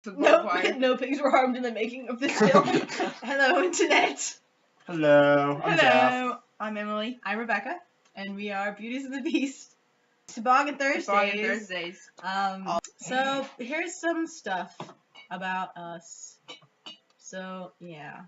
No pigs were harmed in the making of this film. Hello, Internet. Hello, I'm Jeff. I'm Emily. I'm Rebecca, and we are Beauties of the Beast. Toboggan Thursdays. So here's some stuff about us. So yeah.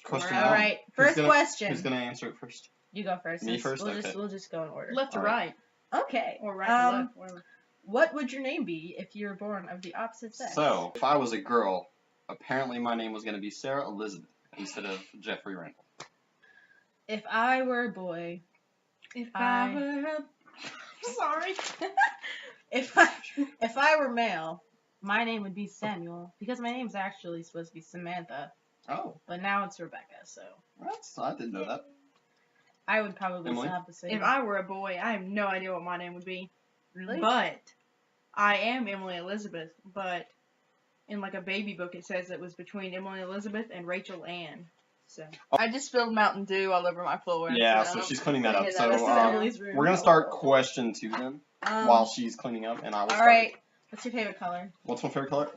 Question. All right. First question. Who's gonna answer it first? You go first. Me first. We'll just go in order. Left to right. Okay. Or right to left. Whatever. What would your name be if you were born of the opposite sex? So, if I was a girl, apparently my name was going to be Sarah Elizabeth instead of Jeffrey Randall. If I were a boy, Sorry. if I were male, my name would be Samuel because my name's actually supposed to be Samantha. Oh. But now it's Rebecca, so. I didn't know that. I would probably Emily? still have the same. If I were a boy, I have no idea what my name would be. Really? But I am Emily Elizabeth, but in like a baby book it says it was between Emily Elizabeth and Rachel Ann. So I just spilled Mountain Dew all over my floor. Yeah, so she's cleaning that up. This So is Emily's room. we're going to start question 2 then, while she's cleaning up, and I will start. Alright, what's your favorite color? What's my favorite color?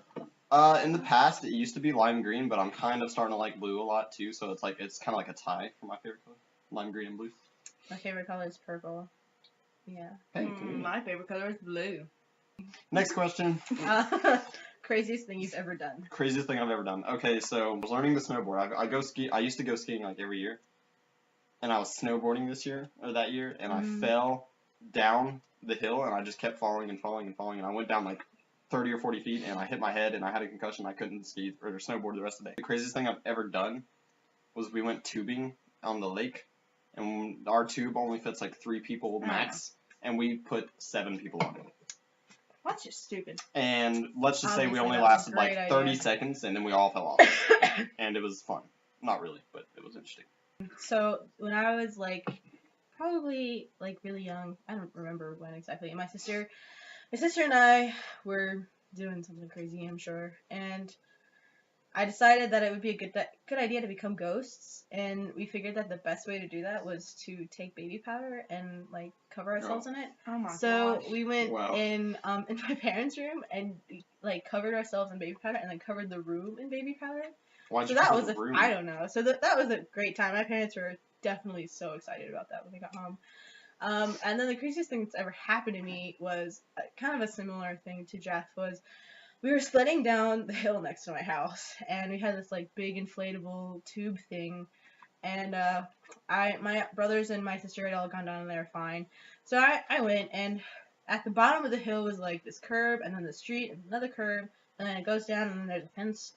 In the past, it used to be lime green, but I'm kind of starting to like blue a lot too, so it's kind of like a tie for my favorite color. Lime green and blue. My favorite color is purple. Yeah. Hey, my favorite color is blue. Next question. Craziest thing you've ever done. Craziest thing I've ever done. Okay, so I was learning to snowboard. I used to go skiing like every year, and I was snowboarding that year, and I fell down the hill, and I just kept falling and falling and falling, and I went down like 30 or 40 feet, and I hit my head, and I had a concussion. I couldn't ski or snowboard the rest of the day. The craziest thing I've ever done was we went tubing on the lake, and our tube only fits like 3 people max, and we put 7 people on it. That's just stupid. And let's just say we Obviously, only that was a lasted like great 30 idea. seconds, and then we all fell off. And it was fun. Not really, but it was interesting. So when I was like probably like really young, I don't remember when exactly. My sister and I were doing something crazy, I'm sure, and I decided that it would be a good idea to become ghosts, and we figured that the best way to do that was to take baby powder and like cover ourselves in it. Oh my So gosh. we went in my parents' room and like covered ourselves in baby powder and then covered the room in baby powder. Why'd So you that cover was the room? I don't know. So that was a great time. My parents were definitely so excited about that when they got home. And then the craziest thing that's ever happened to me was kind of a similar thing to Jeff. Was we were sledding down the hill next to my house, and we had this like big inflatable tube thing, and my brothers and my sister had all gone down there fine. So I went, and at the bottom of the hill was like this curb, and then the street, and another curb, and then it goes down, and then there's a fence.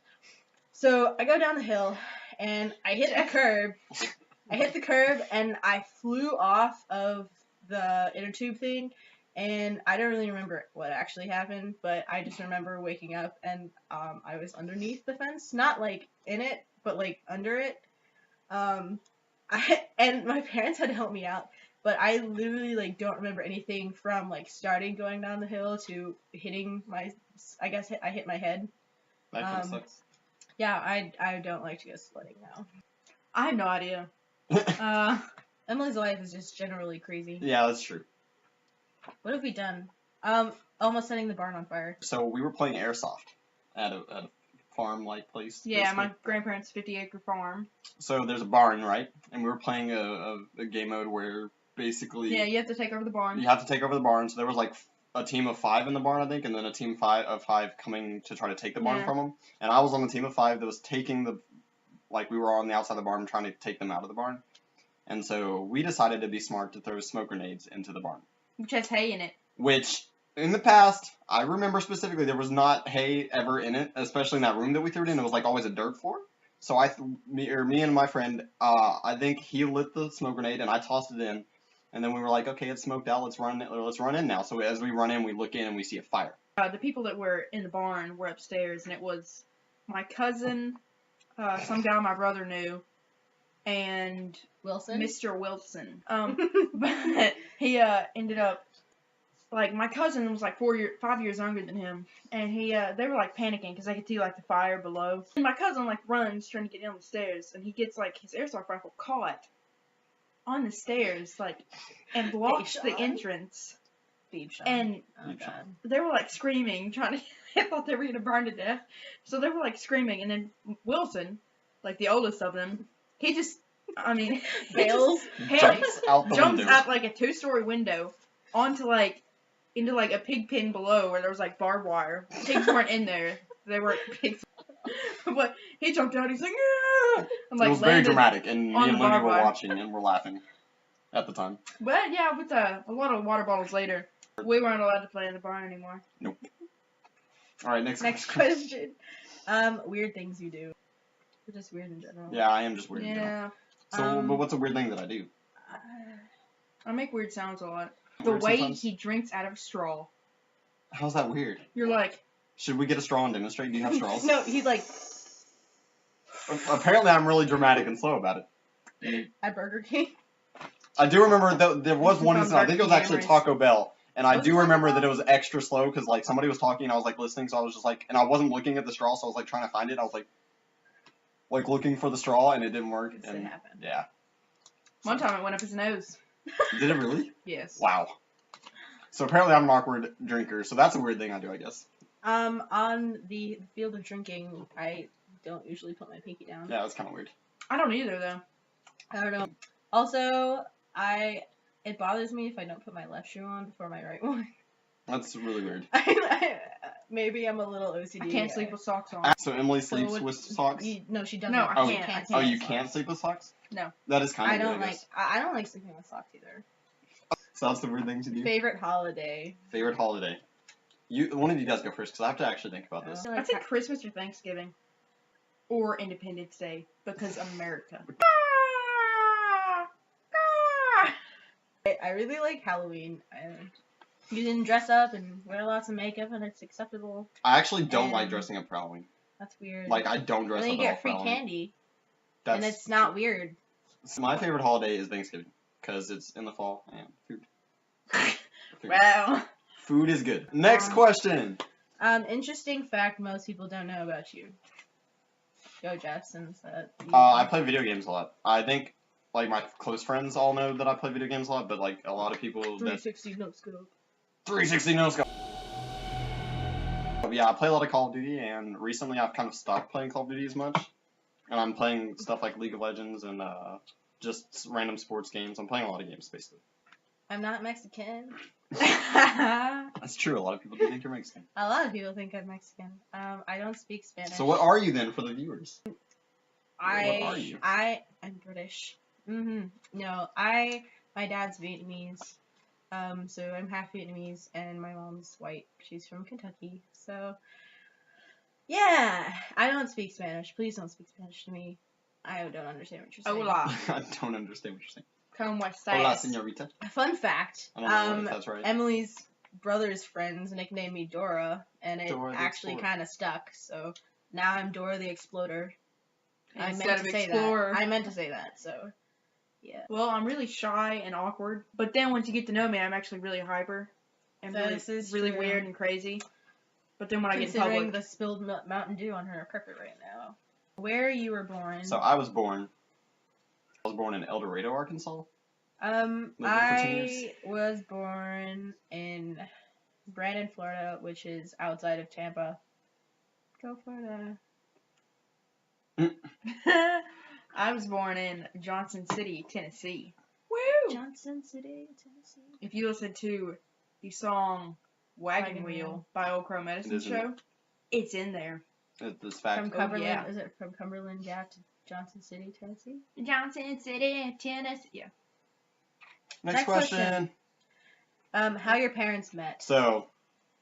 So I go down the hill, and I hit the curb, and I flew off of the inner tube thing. And I don't really remember what actually happened, but I just remember waking up and I was underneath the fence, not like in it, but like under it. And my parents had to help me out, but I literally like don't remember anything from like starting going down the hill to hitting I hit my head. That kind of sucks. Yeah, I don't like to go sledding now. I have no idea. Emily's life is just generally crazy. Yeah, that's true. What have we done? Almost setting the barn on fire. So we were playing airsoft at a farm-like place. Yeah, basically. my grandparents' 50-acre farm. So there's a barn, right? And we were playing a game mode where basically... Yeah, you have to take over the barn. You have to take over the barn. So there was like a team of 5 in the barn, I think, and then a team of five coming to try to take the barn from them. And I was on the team of 5 that was taking we were on the outside of the barn trying to take them out of the barn. And so we decided to be smart to throw smoke grenades into the barn. Which has hay in it. Which, in the past, I remember specifically there was not hay ever in it, especially in that room that we threw it in. It was like always a dirt floor. So me and my friend, I think he lit the smoke grenade and I tossed it in. And then we were like, okay, it's smoked out. Let's run in now. So as we run in, we look in and we see a fire. The people that were in the barn were upstairs, and it was my cousin, some guy my brother knew, and Wilson? Mr. Wilson. But he ended up, like, my cousin was like 5 years younger than him, and they were like panicking because they could see like the fire below. And my cousin like runs trying to get down the stairs, and he gets like his airsoft rifle caught on the stairs, like, and blocks the entrance. Deep shot. And oh god. they were like screaming, trying to they thought they were gonna burn to death. So they were like screaming, and then Wilson, like the oldest of them, he just, I mean, Bails. Jumps out the jumps window. out like a 2-story window onto like into like a pig pen below where there was like barbed wire. Pigs weren't in there. They weren't pigs. But he jumped out. He's like, yeah. And, like, It was very landed dramatic, and me on and the Lindy barbed were wire. watching and we're laughing at the time. But yeah, with a lot of water bottles later, we weren't allowed to play in the barn anymore. Nope. All right, next question. Weird things you do. Or just weird in general. Yeah, I am just weird. in general. Yeah. So, but what's a weird thing that I do? I make weird sounds a lot. The Weird way sometimes? he drinks out of a straw. How's that weird? You're like, Should we get a straw and demonstrate? Do you have straws? No, he's like Apparently, I'm really dramatic and slow about it. at Burger King. I do remember there was one From incident. I think it was Dark actually Gamers. Taco Bell, and I Was do it Taco remember Bell? that it was extra slow because like somebody was talking and I was like listening, so I was just like, and I wasn't looking at the straw, so I was like trying to find it. I was like looking for the straw, and it didn't work. It And happened. yeah, one time it went up his nose. did it really? Yes. Wow. So apparently I'm an awkward drinker, so that's a weird thing I do, I guess. On the field of drinking, I don't usually put my pinky down. Yeah, that's kind of weird. I don't either, though. I don't know. Also, it bothers me if I don't put my left shoe on before my right one. That's really weird. Maybe I'm a little OCD. I can't sleep with socks on. So Emily So sleeps what- with socks? No, she doesn't. No, I Oh, can't. I Oh, can't. you can't sleep with socks? No. That is kind of I don't weird, like. guess. I don't like sleeping with socks either. So that's the weird thing to do. Favorite holiday. Favorite holiday. One of you guys go first, because I have to actually think about this. I think Christmas or Thanksgiving. Or Independence Day. Because America. I really like Halloween. You can dress up and wear lots of makeup, and it's acceptable. I actually don't like And- dressing up for Halloween. That's weird. Like, I don't and dress then up you at all get for free Halloween. candy, That's and it's not weird. So my favorite holiday is Thanksgiving, because it's in the fall, and food. Food. Well. Food is good. Next question! Interesting fact most people don't know about you. Go, Jeff, since I play video games a lot. I think, like, my close friends all know that I play video games a lot, but, like, a lot of people that... 360 no scope. 360 no scope! Yeah, I play a lot of Call of Duty, and recently I've kind of stopped playing Call of Duty as much. And I'm playing stuff like League of Legends and, just random sports games. I'm playing a lot of games, basically. I'm not Mexican. That's true, a lot of people do think you're Mexican. A lot of people think I'm Mexican. I don't speak Spanish. So what are you then for the viewers? What are you? I'm British. No, my dad's Vietnamese. So I'm half Vietnamese and my mom's white. She's from Kentucky. So yeah, I don't speak Spanish. Please don't speak Spanish to me. I don't understand what you're saying. Hola. I don't understand what you're saying. Come with Hola, sass. señorita. Fun fact. I don't know if that's right. Emily's brother's friends nicknamed me Dora, and it Dora the actually Explorer. kind of stuck. So now I'm Dora the Exploder. I Instead meant of to say Explorer. that. I meant to say that. So yeah. Well, I'm really shy and awkward, but then once you get to know me, I'm actually really hyper and This is really true. weird and crazy. But then when I get in Considering public, the spilled Mountain Dew on her carpet right now. Where you were born? So I was born in El Dorado, Arkansas. Lived there for 10 years. I was born in Brandon, Florida, which is outside of Tampa. Go Florida. I was born in Johnson City, Tennessee. Woo! Johnson City, Tennessee. If you listen to the song Wagon Wagon Wheel Wheel. by Old Crow Medicine It is in Show, it's in there. This fact. From Oh, Cumberland, yeah. is it from Cumberland, yeah, to Johnson City, Tennessee? Johnson City, Tennessee. Yeah. Next Next question. question. How your parents met? So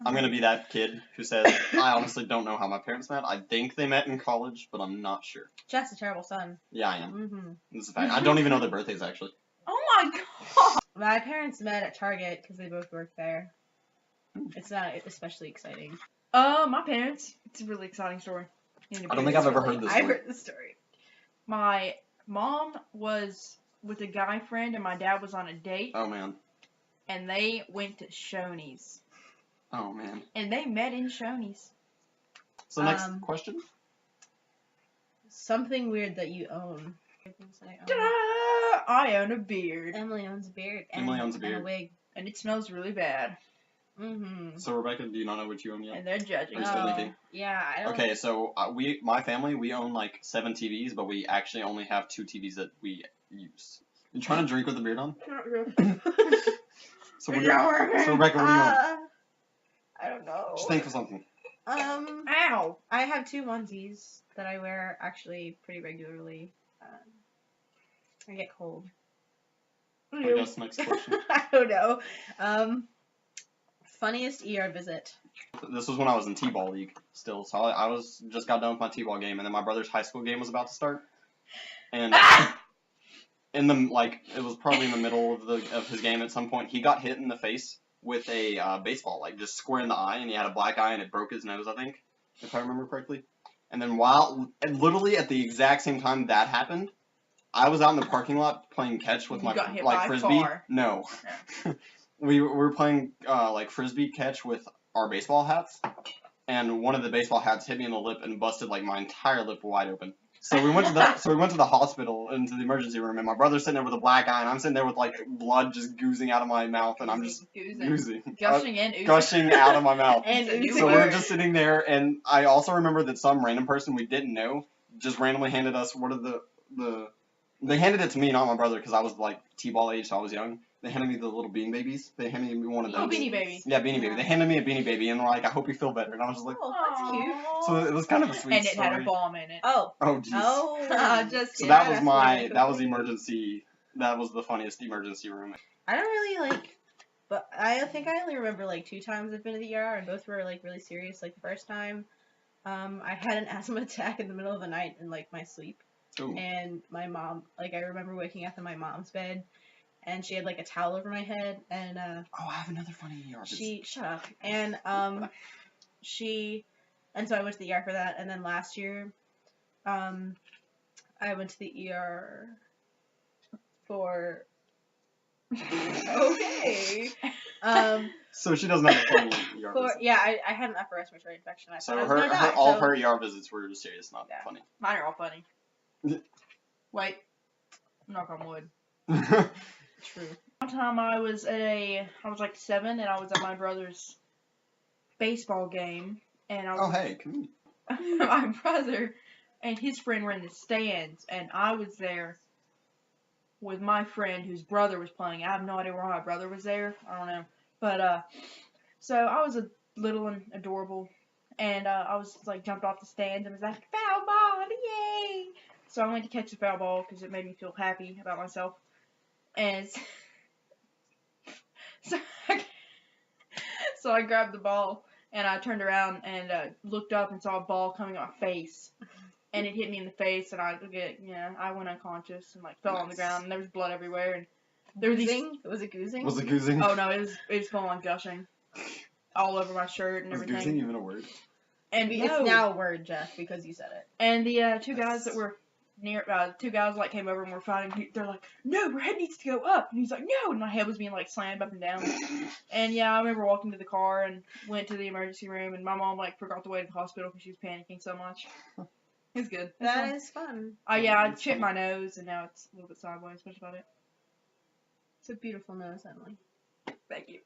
I'm gonna be that kid who says I honestly don't know how my parents met. I think they met in college, but I'm not sure. Jeff's a terrible son. Yeah, I am. Mm-hmm. This is a fact. I don't even know their birthdays actually. Oh my god! My parents met at Target because they both worked there. It's not especially exciting. My parents. It's a really exciting story. I don't think I've ever heard this I've story. heard the story. My mom was with a guy friend and my dad was on a date Oh man. and they went to Shoney's. Oh man. And they met in Shoney's. So next Um, question. Something weird that you own. Things that I own. Ta-da! I own a beard. Emily owns a beard. Emily owns a And a beard. wig. And it smells really bad. Mm-hmm. So Rebecca, do you not know what you own yet? And they're judging. Are you still thinking? Yeah, I don't. Okay, so my family, we own like 7 TVs, but we actually only have 2 TVs that we use. You trying to drink with the beard on? Not real. So Rebecca, what do you want? I don't know. Just think of something. Ow! I have 2 onesies that I wear actually pretty regularly. I get cold. I guess next question. I don't know. Funniest ER visit. This was when I was in T-ball league still, so I was just got done with my T-ball game, and then my brother's high school game was about to start, and in the it was probably in the middle of his game at some point, he got hit in the face with a baseball, like just square in the eye, and he had a black eye, and it broke his nose, I think, if I remember correctly. And then literally at the exact same time that happened, I was out in the parking lot playing catch with my got hit by a frisbee. car. No. We were playing frisbee catch with our baseball hats, and one of the baseball hats hit me in the lip and busted like my entire lip wide open. So we went to the hospital, into the emergency room, and my brother's sitting there with a black eye, and I'm sitting there with like blood just oozing out of my mouth, and I'm just oozing. Gushing and oozing. Gushing out of my mouth. And oozing. So we're just sitting there, and I also remember that some random person we didn't know just randomly handed us they handed it to me, not my brother, because I was like T-ball age, so I was young. They handed me the little Beanie Babies. They handed me one of those. Oh, Beanie Babies. Yeah, Beanie Baby. They handed me a Beanie Baby, and they're like, I hope you feel better. And I was just like, Oh, that's cute. so it was kind of a sweet And it story. had a bomb in it. Oh. Oh, jeez. Oh. Just So kidding. that was that was the funniest emergency room. I don't really but I think I only remember 2 times I've been to the ER, and both were really serious. The first time, I had an asthma attack in the middle of the night in my sleep. Ooh. And my mom, I remember waking up in my mom's bed, and she had a towel over my head, and Oh, I have another funny ER visit. shut up, and and so I went to the ER for that, and then last year, I went to the ER for okay, So she doesn't have a funny ER visit. yeah, I had an upper respiratory infection. I So thought I was gonna die, all of her ER visits were just serious, not Yeah. funny. Mine are all funny. Wait. Knock on wood. True. One time I was 7, and I was at my brother's baseball game, and I was Oh, hey, come on. my brother and his friend were in the stands, and I was there with my friend whose brother was playing. I have no idea why my brother was there. I don't know. But, so I was a little and adorable, and I was, jumped off the stands and was like, foul ball, yay! So I went to catch the foul ball because it made me feel happy about myself. And so I grabbed the ball, and I turned around and looked up and saw a ball coming on my face. And it hit me in the face, and I went unconscious and fell on the ground, and there was blood everywhere. And there were Goozing? Was it goozing? Was it goozing? Oh no, it was full on gushing, all over my shirt and Was everything. goozing even a word? And It's now a word, Jeff, because you said it. And the 2 guys that were near, 2 guys came over and were fighting. They're like, no, your head needs to go up. And he's like, no. And my head was being slammed up and down. And yeah, I remember walking to the car and went to the emergency room, and my mom forgot the way to the hospital because she was panicking so much. It's good. That is fun. Oh yeah, I chipped my nose, and now it's a little bit sideways. That's about it. It's a beautiful nose, Emily. Thank you.